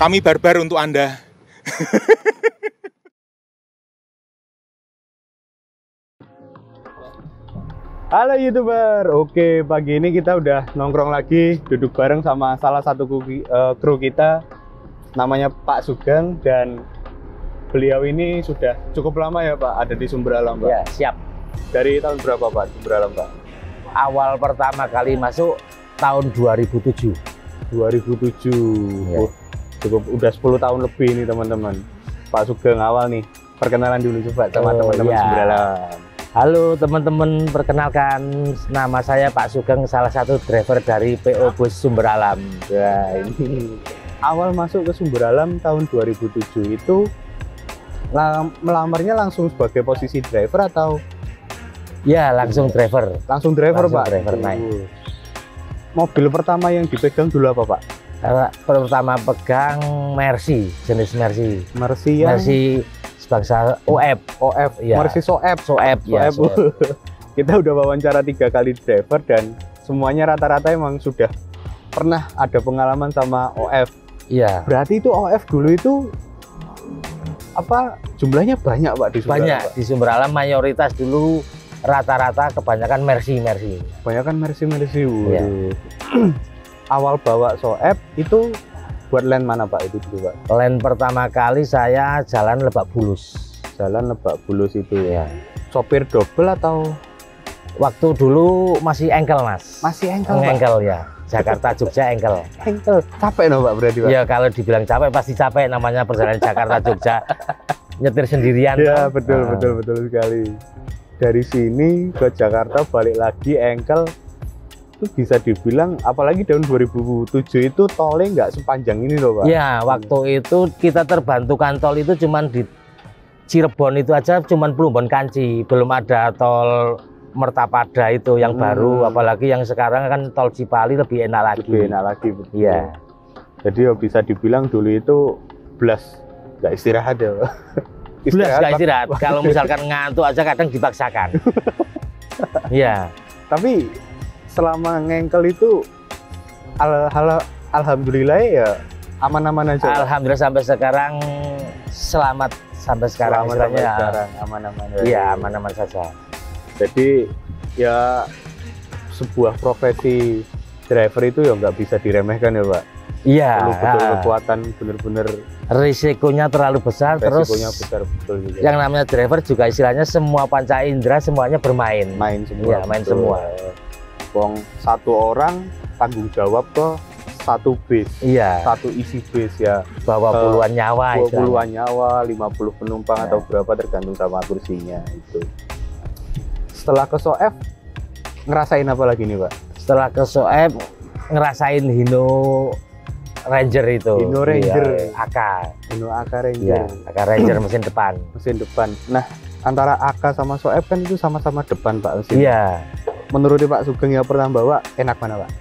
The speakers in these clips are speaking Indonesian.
Kami barbar untuk Anda. Halo YouTuber, oke pagi ini kita udah nongkrong lagi, duduk bareng sama salah satu kru kita, namanya Pak Sugeng, dan beliau ini sudah cukup lama ya Pak, ada di Sumber Alam Pak? Ya, siap. Dari tahun berapa Pak Sumber Alam Pak? Awal pertama kali masuk tahun 2007. 2007, Ya. Cukup udah 10 tahun lebih ini teman-teman. Pak Sugeng awal nih, perkenalan dulu coba sama teman-teman ya. Sumber Alam. Halo teman-teman, perkenalkan nama saya Pak Sugeng, salah satu driver dari PO Bus Sumber Alam. Nah, ini awal masuk ke Sumber Alam tahun 2007 itu melamarnya langsung sebagai posisi driver atau? Ya, langsung driver. Langsung driver Langsung Pak? driver naik. Mobil pertama yang dipegang dulu apa Pak? Pertama pegang Mercy, jenis Mercy. Mercy yang? Mercy bangsa OF. Ya. Mercy Soep. Ya, Soep. Kita udah wawancara 3 kali driver dan semuanya rata-rata emang sudah pernah ada pengalaman sama OF. Iya. Berarti itu OF dulu itu apa jumlahnya banyak Pak di Sumber Banyak Alam, Pak? di Sumber Alam, mayoritas dulu rata-rata kebanyakan Mercy. Kebanyakan Mercy. Iya. Awal bawa Soep itu buat land mana Pak itu dulu Pak? Land pertama kali saya jalan Lebak Bulus. Jalan Lebak Bulus itu Ya. Sopir double atau? Waktu dulu masih engkel Mas. Masih engkel Pak? Engkel ya. Jakarta Jogja engkel. Engkel. Capek no Pak berarti Pak? Ya kalau dibilang capek pasti capek, namanya perjalanan Jakarta Jogja. Nyetir sendirian. Ya betul sekali. Dari sini ke Jakarta balik lagi engkel. Itu bisa dibilang apalagi tahun 2007 itu tolnya nggak sepanjang ini loh Pak. Ya, waktu itu kita terbantukan tol itu cuman di Cirebon itu aja, cuman Plumbon Kanci, belum ada tol Mertapada itu yang baru, apalagi yang sekarang kan tol Cipali lebih enak lagi. Lebih enak lagi betul. Iya. Jadi ya bisa dibilang dulu itu blas nggak istirahat ya Pak. Belas nggak istirahat. Kalau misalkan ngantuk aja kadang dipaksakan. Iya. Tapi selama ngengkel itu alhamdulillah ya aman-aman aja. Alhamdulillah sampai sekarang selamat sampai sekarang. Selamat sampai istilahnya. sekarang aman-aman. Iya, aman-aman saja. Jadi ya sebuah profesi driver itu ya nggak bisa diremehkan ya Pak. Iya. Perlu betul kekuatan bener-bener. Risikonya terlalu besar, Resikonya terus besar betul juga. yang namanya driver juga istilahnya semua panca indera semuanya bermain. Main semua. Iya, main betul. semua. Wong satu orang tanggung jawab ke satu bis. Iya. Satu isi bis ya. Bawa puluhan nyawa. 20-an nyawa, 50 penumpang Ya. atau berapa tergantung sama kursinya itu. Setelah ke Soef ngerasain apa lagi nih Pak? Setelah ke Soeb ngerasain Hino Ranger itu. Hino Ranger. Iya, AK. Hino AK Ranger. Iya, AK Ranger mesin depan. Mesin depan. Nah, antara AK sama Soef kan itu sama-sama depan Pak mesin. Iya. Menurut Pak Sugeng yang pernah bawa enak mana Pak?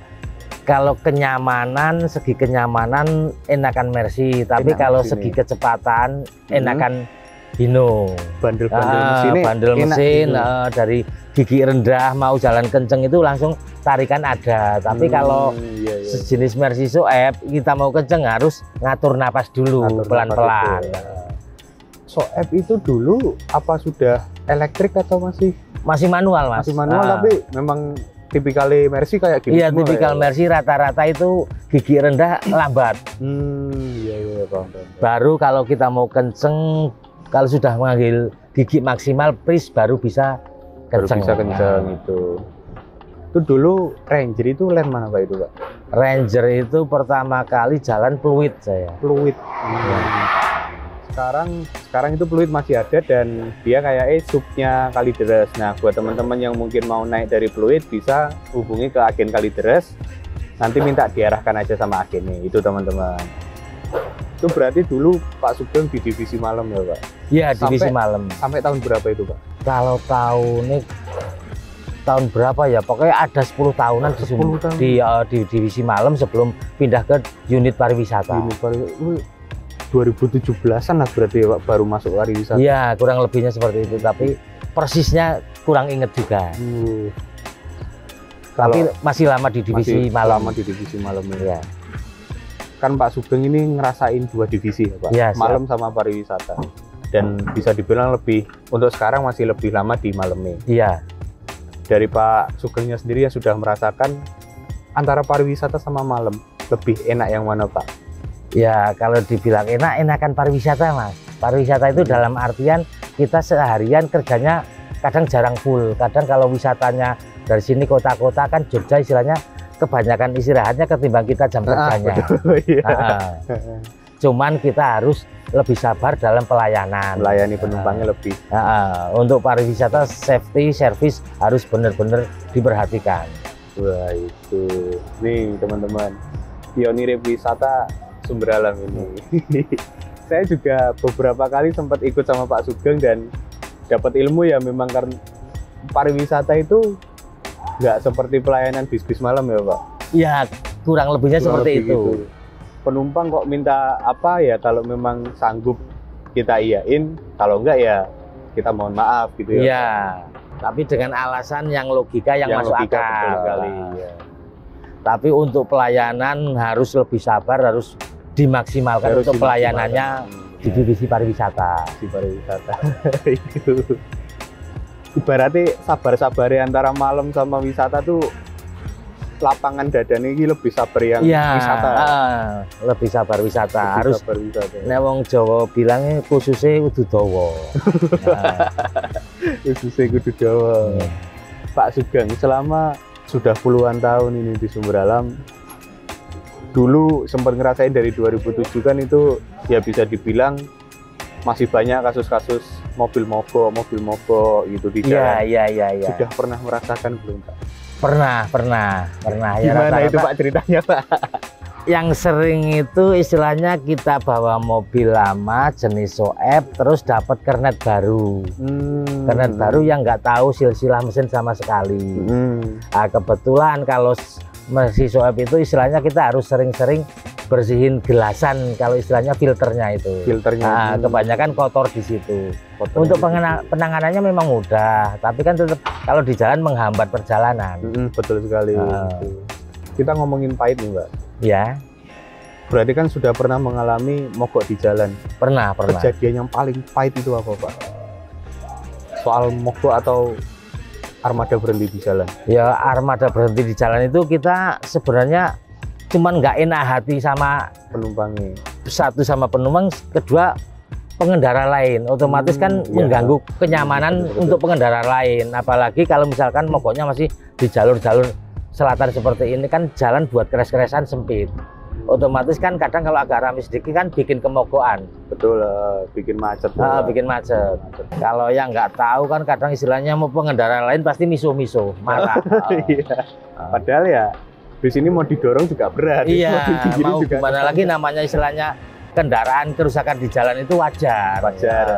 Kalau kenyamanan, segi kenyamanan enakan Mercy, tapi Enak kalau Mercy segi nih. kecepatan enakan Hino. Bandel-bandel mesinnya Bandel enak mesin gitu. dari gigi rendah mau jalan kenceng itu langsung tarikan ada. Tapi kalau iya. sejenis Mercy Soeb kita mau kenceng harus ngatur napas dulu Ngatur pelan-pelan. napas itu. Soeb itu dulu apa sudah elektrik atau masih Masih manual Mas. masih manual tapi memang tipikal Mercy kayak gitu. Iya, semua tipikal ya? Mercy rata-rata itu gigi rendah lambat. Iya paham. Baru kalau kita mau kenceng, kalau sudah mengambil gigi maksimal pris baru bisa Baru kenceng. bisa kenceng itu. Itu dulu Ranger itu land mana Pak itu Pak? Ranger itu pertama kali jalan Pluit saya. Fluid. Sekarang itu Fluid masih ada dan dia kayak subnya Kalideres. Nah, buat teman-teman yang mungkin mau naik dari Fluid bisa hubungi ke agen Kalideres. Nanti minta diarahkan aja sama agennya. Itu teman-teman. Itu berarti dulu Pak Sugeng di divisi malam ya Pak? Iya, divisi Sampai- malam. Sampai tahun berapa itu Pak? Kalau tahun berapa ya? Pokoknya ada 10 tahunan 10 tahun. di divisi malam sebelum pindah ke unit pariwisata. Ini baru 2017-an lah berarti ya Pak, baru masuk pariwisata. Iya, kurang lebihnya seperti itu. Tapi persisnya kurang inget juga. Kalau Tapi masih lama di divisi masih malam. lama di divisi malam ini. Ya. kan Pak Sugeng ini ngerasain dua divisi ya Pak, Ya, malam sama pariwisata. Dan bisa dibilang lebih, untuk sekarang masih lebih lama di malamnya. Iya. Dari Pak Sugengnya sendiri yang sudah merasakan antara pariwisata sama malam, lebih enak yang mana Pak? Ya kalau dibilang enakan pariwisata Mas. Pariwisata itu dalam artian kita seharian kerjanya kadang jarang full. Kadang kalau wisatanya dari sini kota-kota kan Jogja istilahnya kebanyakan istirahatnya ketimbang kita jam kerjanya. Cuman kita harus lebih sabar dalam pelayanan. Melayani penumpangnya lebih. Untuk pariwisata safety service harus benar-benar diperhatikan. Wah itu, nih teman-teman, pionir wisata Sumber Alam ini. Saya juga beberapa kali sempat ikut sama Pak Sugeng dan dapat ilmu ya, memang karena pariwisata itu nggak seperti pelayanan bis-bis malam ya Pak. Ya kurang lebihnya Kurang seperti lebih itu. gitu. Penumpang kok minta apa ya, kalau memang sanggup kita iyain, kalau enggak ya kita mohon maaf gitu ya. Iya, tapi dengan alasan yang logika yang masuk logika, akal. betul sekali, ya. Tapi untuk pelayanan harus lebih sabar, harus dimaksimalkan Harus untuk pelayanannya dimaksimalkan. di divisi pariwisata. Di pariwisata. Itu. Ibaratnya sabar-sabarnya antara malam sama wisata tuh, lapangan dadan ini lebih sabar yang wisata. Lebih sabar wisata. Lebih Harus sabar wisata. nek wong Jawa bilangnya khususnya kudu dawa. Khususnya kudu Jawa. Pak Sugeng selama sudah puluhan tahun ini di Sumber Alam, dulu sempat ngerasain dari 2007 kan itu ya bisa dibilang masih banyak kasus-kasus mobil mogok gitu di jalan. Iya. Sudah pernah merasakan belum Pak? Pernah. Ya, Gimana rata-rata itu Pak ceritanya Pak? yang sering itu istilahnya kita bawa mobil lama jenis soep terus dapat kernet baru. Kernet baru yang nggak tahu silsilah mesin sama sekali. Nah, kebetulan kalau mesin soep itu istilahnya kita harus sering-sering bersihin gelasan, kalau istilahnya filternya itu. Filternya. Kebanyakan kotor di situ. Untuk penanganannya memang mudah, tapi kan tetap kalau di jalan menghambat perjalanan. Betul sekali. Kita ngomongin pahit nih Mbak. Ya. Berarti kan sudah pernah mengalami mogok di jalan. Pernah. Kejadian yang paling pahit itu apa Pak? Soal mogok atau armada berhenti di jalan? Ya armada berhenti di jalan itu kita sebenarnya cuman nggak enak hati sama penumpangnya. Satu sama penumpang, kedua pengendara lain. Otomatis kan mengganggu kenyamanan untuk pengendara lain. Apalagi kalau misalkan mogoknya masih di jalur-jalur selatan seperti ini kan jalan buat keres-keresan sempit. Otomatis kan kadang kalau agak ramai sedikit kan bikin kemogokan. Betul, bikin macet. Bikin macet. Kalau yang nggak tahu kan kadang istilahnya mau pengendara lain pasti miso-miso, marah. Padahal ya di sini mau didorong juga berat. Iya, mau juga gimana lagi namanya istilahnya kendaraan kerusakan di jalan itu wajar. Betul.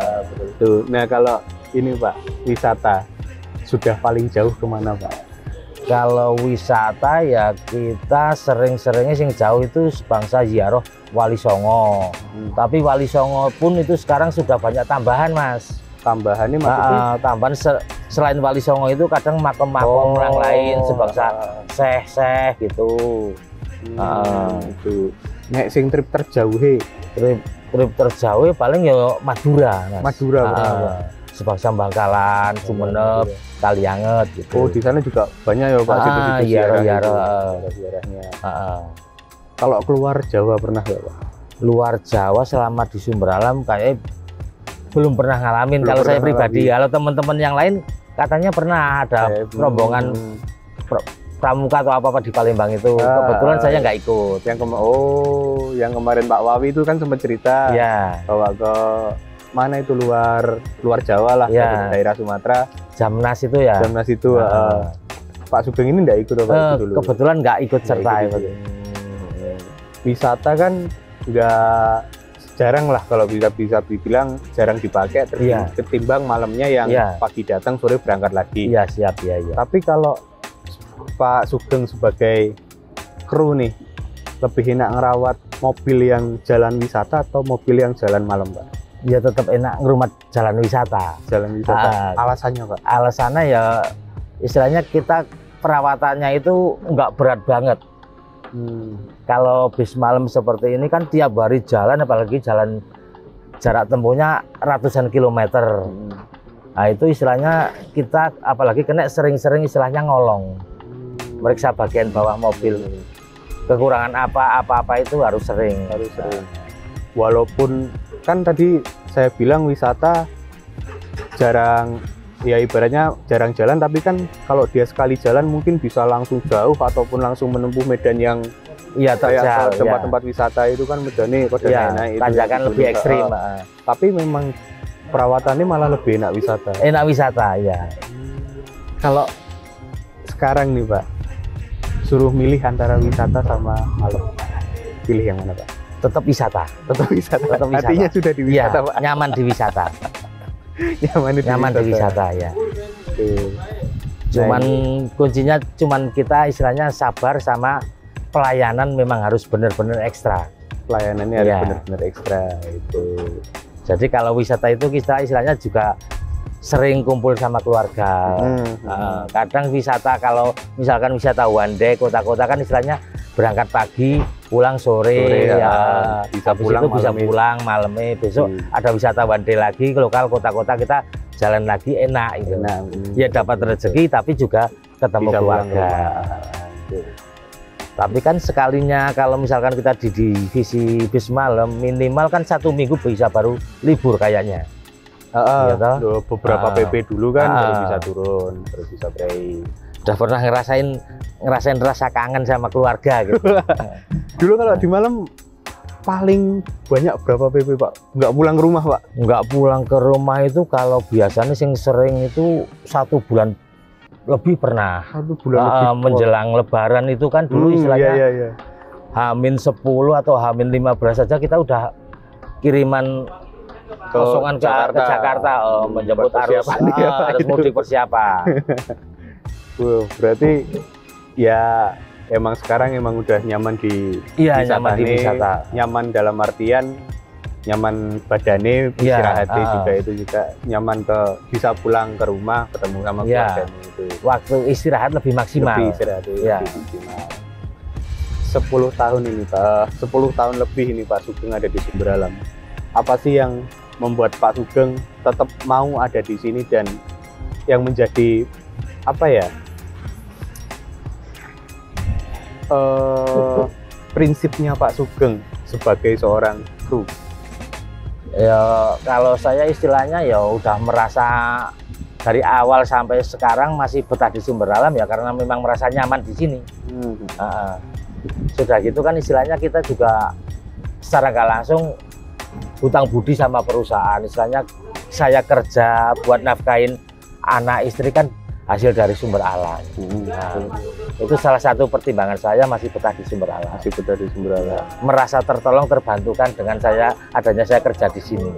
Tuh. Nah kalau ini Pak, wisata sudah paling jauh kemana Pak? Kalau wisata ya kita sering-seringnya sing jauh itu sebangsa ziarah Wali Songo. Tapi Wali Songo pun itu sekarang sudah banyak tambahan Mas. Tambahannya maksudnya? Tambahan selain Wali Songo itu kadang makam-makam orang lain sebangsa seh gitu. Itu. Nek sing trip terjauh Trip terjauh paling ya Madura Mas. Madura sebangsa Bangkalan, Sumenep, Kalianget gitu. Oh, di sana juga banyak ya Pak situs-situs ziarahnya. Kalau keluar Jawa pernah nggak Pak? Luar Jawa selama di Sumber Alam kayak belum pernah ngalamin. Kalau saya pribadi, kalau teman-teman yang lain katanya pernah ada rombongan pramuka atau apa di Palembang itu. Kebetulan saya nggak ikut. Yang kemarin Pak Wawi itu kan sempat cerita bahwa ke mana itu luar Jawa lah, daerah Sumatera. Jamnas itu ya. Jamnas itu. Pak Sugeng ini nggak ikut Pak itu dulu. Kebetulan nggak ikut serta. Wisata kan nggak jarang lah, kalau bisa dibilang jarang dipakai ketimbang malamnya yang pagi datang sore berangkat lagi. Iya siap ya. Tapi kalau Pak Sugeng sebagai kru nih lebih enak ngerawat mobil yang jalan wisata atau mobil yang jalan malam Pak? Ya tetap enak ngerumat jalan wisata. Alasannya Pak? Alasannya ya istilahnya kita perawatannya itu nggak berat banget. Kalau bis malam seperti ini kan tiap hari jalan, apalagi jalan jarak tempuhnya ratusan kilometer. Nah itu istilahnya kita apalagi kena sering-sering istilahnya ngolong, meriksa bagian bawah mobil. Kekurangan apa itu harus sering. Walaupun kan tadi saya bilang wisata jarang, ya ibaratnya jarang jalan, tapi kan kalau dia sekali jalan mungkin bisa langsung jauh ataupun langsung menempuh medan yang terjal. Tempat-tempat wisata itu kan medannya naik, tanjakan lebih ekstrim. Tapi memang perawatannya malah lebih enak wisata. Enak wisata ya. Kalau sekarang nih Pak, suruh milih antara wisata sama malam, pilih yang mana Pak? Tetap wisata. Tetap wisata. Artinya sudah di wisata Pak. Nyaman di wisata. nyaman di wisata ya. Cuman kuncinya kita istilahnya sabar sama pelayanan, memang harus benar-benar ekstra. Pelayanannya harus benar-benar ekstra itu. Jadi kalau wisata itu kita istilahnya juga sering kumpul sama keluarga. Kadang wisata, kalau misalkan wisata one day kota-kota kan istilahnya berangkat pagi pulang sore bisa pulang malamnya, besok ada wisata one day lagi lokal kota-kota, kita jalan lagi enak gitu. Ya dapat rezeki tapi juga ketemu keluarga. Tapi kan sekalinya kalau misalkan kita di divisi bis malam, minimal kan 1 minggu bisa baru libur kayaknya. Beberapa PP dulu kan baru bisa turun, baru bisa break. Udah pernah ngerasain rasa kangen sama keluarga gitu. Dulu kalau di malam paling banyak berapa PP Pak? Nggak pulang ke rumah Pak? Nggak pulang ke rumah itu kalau biasanya yang sering itu 1 bulan lebih pernah. 1 bulan lebih. Menjelang Lebaran itu kan dulu istilahnya H-10 atau H-15 saja kita udah kiriman kosongan ke Jakarta menjemput arus mudik persiapan. Berarti ya emang sekarang udah nyaman di wisata. Nyaman dalam artian nyaman badannya, istirahatnya juga nyaman, bisa pulang ke rumah ketemu sama keluarga itu. Waktu istirahat lebih maksimal. Lebih maksimal. 10 tahun ini Pak, 10 tahun lebih ini Pak Sugeng ada di Sumber Alam. Apa sih yang membuat Pak Sugeng tetap mau ada di sini dan yang menjadi prinsipnya Pak Sugeng sebagai seorang kru? Ya kalau saya istilahnya ya udah merasa dari awal sampai sekarang masih betah di Sumber Alam ya karena memang merasa nyaman di sini. Sudah gitu kan istilahnya kita juga secara nggak langsung hutang budi sama perusahaan. Istilahnya saya kerja buat nafkahin anak istri kan hasil dari Sumber Alam. Itu salah satu pertimbangan saya masih betah di Sumber Alam. Merasa tertolong, terbantukan dengan adanya saya kerja di sini.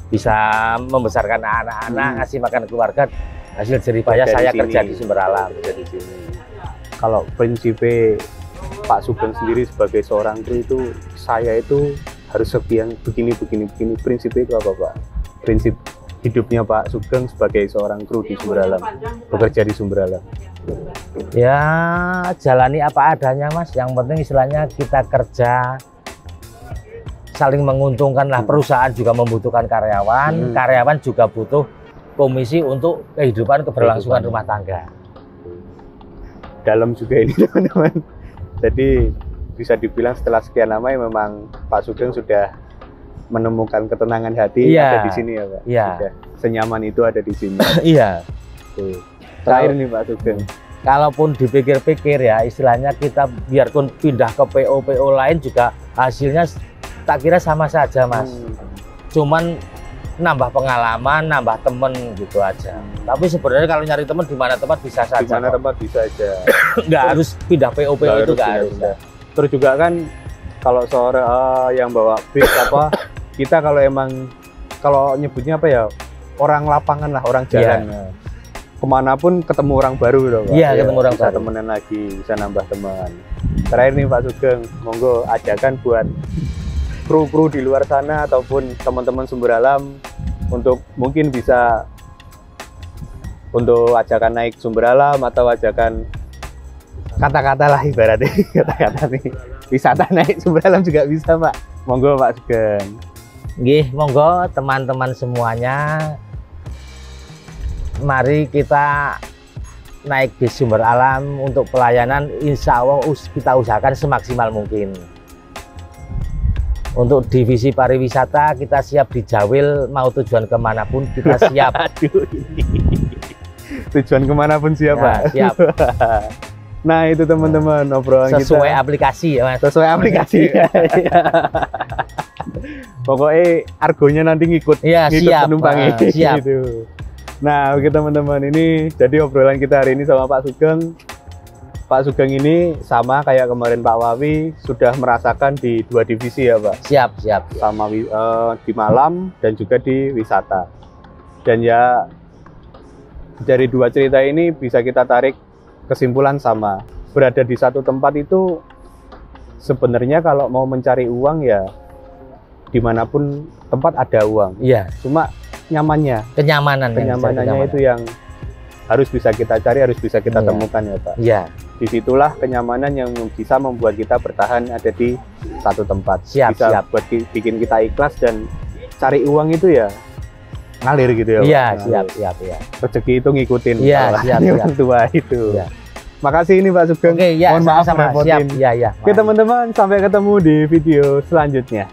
Bisa membesarkan anak-anak, ngasih makan keluarga, hasil jerih payah saya kerja di Sumber Alam. Kalau prinsip Pak Sugeng sendiri sebagai seorang kru itu, saya itu harus begini. Prinsipnya itu apa Pak? Prinsip hidupnya Pak Sugeng sebagai seorang kru di Sumber Alam, bekerja di Sumber Alam. Ya jalani apa adanya Mas, yang penting istilahnya kita kerja saling menguntungkan lah. Perusahaan juga membutuhkan karyawan, karyawan juga butuh komisi untuk keberlangsungan rumah tangga. Dalam juga ini teman-teman. Jadi bisa dibilang setelah sekian lama ya memang Pak Sugeng sudah menemukan ketenangan hati ada di sini ya Pak. Sudah senyaman itu ada di sini. Terakhir nih Pak Sugeng, kalaupun dipikir-pikir ya istilahnya kita biarpun pindah ke PO lain juga hasilnya tak kira sama saja Mas. Cuman nambah pengalaman, nambah temen gitu aja. Tapi sebenarnya kalau nyari temen di mana tempat bisa saja. Di mana tempat bisa aja. Nggak harus pindah PO itu nggak harus. Terus juga kan kalau seorang yang bawa bis kita kalau nyebutnya orang lapangan lah, orang jalan. Kemanapun ketemu orang baru loh Pak. Ketemu orang bisa baru. Temenan lagi, bisa nambah teman. Terakhir nih Pak Sugeng, monggo ajakan buat kru-kru di luar sana ataupun teman-teman Sumber Alam untuk mungkin bisa ajakan naik Sumber Alam atau ajakan kata-kata lah ibaratnya, kata-kata nih. Wisata naik sumber alam juga bisa, Pak. Monggo Pak Sugeng. Nggih, monggo teman-teman semuanya. Mari kita naik bis sumber alam untuk pelayanan, insya Allah kita usahakan semaksimal mungkin. Untuk divisi pariwisata kita siap dijawil, mau tujuan kemanapun kita siap. Aduh, tujuan kemanapun siap, Ya, Pak. siap. Nah itu teman-teman obrolan Sesuai kita. aplikasi ya Mas. Sesuai aplikasi. Pokoknya argonya nanti ngikut, Iya, ngikut siap. penumpangnya. Siap. Gitu. Nah oke teman-teman, ini jadi obrolan kita hari ini sama Pak Sugeng. Pak Sugeng ini sama kayak kemarin Pak Wawi sudah merasakan di 2 divisi ya Pak. Siap. Sama di malam dan juga di wisata. Dan ya dari 2 cerita ini bisa kita tarik kesimpulan sama, berada di satu tempat itu sebenarnya kalau mau mencari uang ya dimanapun tempat ada uang. Iya. Cuma nyamannya, kenyamanannya itu yang harus bisa kita cari, harus bisa kita temukan ya Pak. Iya. Disitulah kenyamanan yang bisa membuat kita bertahan ada di satu tempat. Siap. Bisa buat bikin kita ikhlas dan cari uang itu ya ngalir gitu ya. Iya, Pak. siap ya. Rezeki itu ngikutin. Iya, siap. Orang tua itu. Iya. Makasih ini Pak Sugeng. Oke, ya, Mohon maaf sama-sama. merepotin. Siap. Iya. Oke teman-teman, sampai ketemu di video selanjutnya.